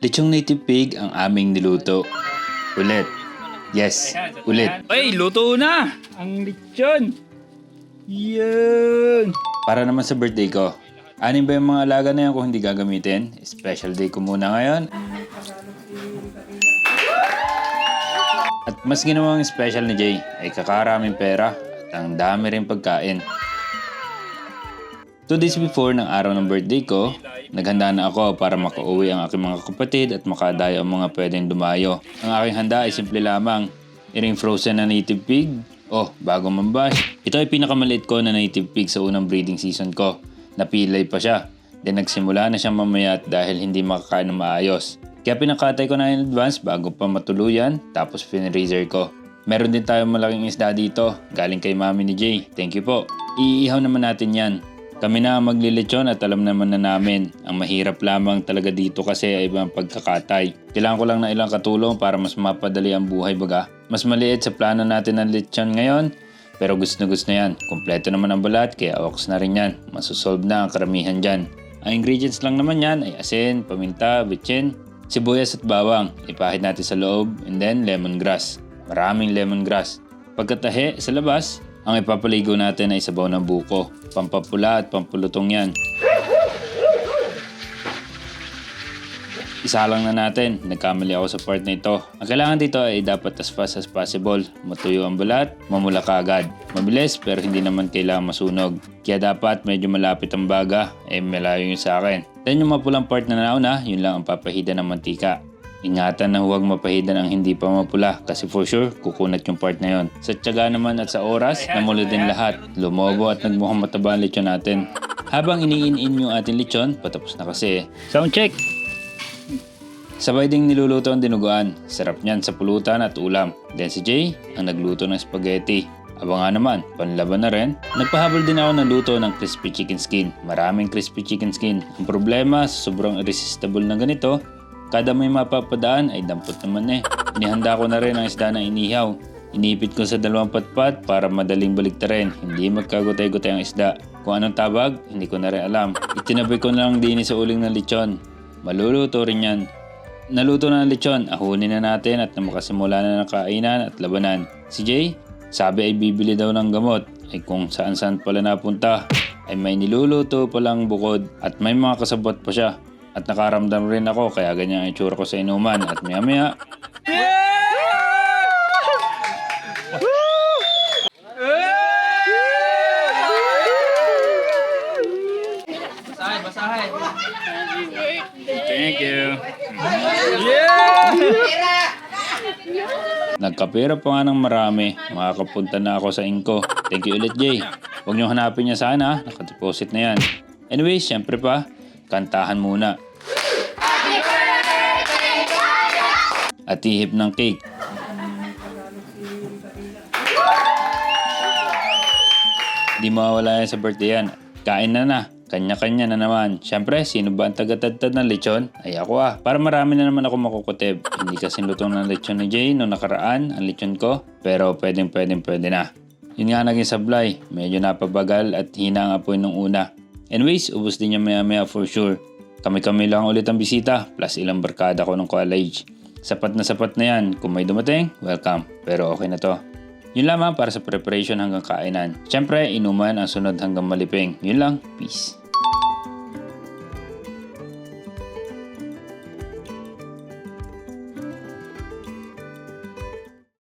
Lechong native pig ang aming niluto. Ulit. Yes, ulit. Ay, luto na! Ang lechon! Yun! Para naman sa birthday ko. Anim ba yung mga alaga na yan kung hindi gagamitin? Special day ko muna ngayon. At mas ginawang special ni Jay ay kakaraming pera at ang dami rin pagkain. 2 days before ng araw ng birthday ko, naghanda na ako para makauwi ang aking mga kapatid at makadayo ang mga pwedeng dumayo. Ang aking handa ay simple lamang. Iring frozen na native pig. Oh, bago mambash. Ito ay pinakamaliit ko na native pig sa unang breeding season ko. Napilay pa siya. Then nagsimula na siyang mamayat dahil hindi makakain ng maayos. Kaya pinakatay ko na in advance bago pa matuluyan, tapos finreezer ko. Meron din tayong malaking isda dito, galing kay mami ni Jay. Thank you po. Iihaw naman natin yan. Kami na ang maglilechon at alam naman na namin. Ang mahirap lamang talaga dito kasi ay ibang pagkakatay. Kailangan ko lang na ilang katulong para mas mapadali ang buhay baga. Mas maliit sa plano natin ng lechon ngayon. Pero gusto na yan. Kompleto naman ang balat kaya ox na rin yan. Masusolve na ang karamihan dyan. Ang ingredients lang naman yan ay asin, paminta, bitchin, sibuyas at bawang. Ipahid natin sa loob and then lemongrass. Maraming lemongrass. Pagkatahe sa labas, ang ipapaligo natin ay sabaw ng buko. Pampapula at pampulutong yan. Isa lang na natin. Nagkamali ako sa part na ito. Ang kailangan dito ay dapat as fast as possible. Matuyo ang balat, mamula ka agad. Mabilis pero hindi naman kailangan masunog. Kaya dapat medyo malapit ang baga, malayo yun sa akin. Then yung mapulang part na nauna, yun lang ang papahida ng mantika. Ingatan na huwag mapahidan ang hindi pa mapula kasi for sure kukunat yung part na yon. Sa tiyaga naman at sa oras, namulo din lahat. Lumobo at nagmukhang mataba ang lechon natin. Habang iniin-in yung ating lechon, patapos na kasi. Sound check! Sabay ding niluluto ang dinuguan. Sarap niyan sa pulutan at ulam. Then si Jay ang nagluto ng spaghetti. Abangan naman, panlaban na rin. Nagpahabol din ako ng luto ng crispy chicken skin. Maraming crispy chicken skin. Ang problema sa sobrang irresistible na ganito, kada may mapapadaan ay dampot naman eh. Inihanda ko na rin ang isda na inihaw. Inipit ko sa 2 patpat para madaling baliktarin. Hindi magkagutay-gutay ang isda. Kung anong tabag, hindi ko na rin alam. Itinabi ko na lang din sa uling ng lechon. Maluluto rin yan. Naluto na ang lechon, ahunin na natin at makasimula na ng kainan at labanan. Si Jay, sabi ay bibili daw ng gamot. Ay kung saan-saan pala napunta, ay may niluluto palang bukod at may mga kasabot pa siya. At nakaramdam rin ako kaya ganyan ang itsura ko sa inuman at maya-maya. Basahin! Thank you. Yeah! Nagkapera pa nga ng marami. Makakapunta na ako sa inko. Thank you ulit, Jay. Huwag niyo hanapin niya sana. Nakadeposit na yan. Anyway, syempre pa, kantahan muna. At ihip ng cake. Di mawawala yan sa birthday yan. Kain na na. Kanya-kanya na naman. Syempre, sino ba ang tagatadtad ng lechon? Ay ako Para marami na naman ako makukutib. Hindi kasi lutong ng lechon ni Jay noong nakaraan ang lechon ko. Pero pwede na. Yun nga naging sablay. Medyo napabagal at hina ang apoy nung una. Anyways, ubos din niya maya-maya for sure. Kami-kami lang ulit ang bisita plus ilang barkada ko ng college. Sapat na yan. Kung may dumating, welcome. Pero okay na to. Yun lamang para sa preparation hanggang kainan. Siyempre, inuman ang sunod hanggang maliping. Yun lang. Peace.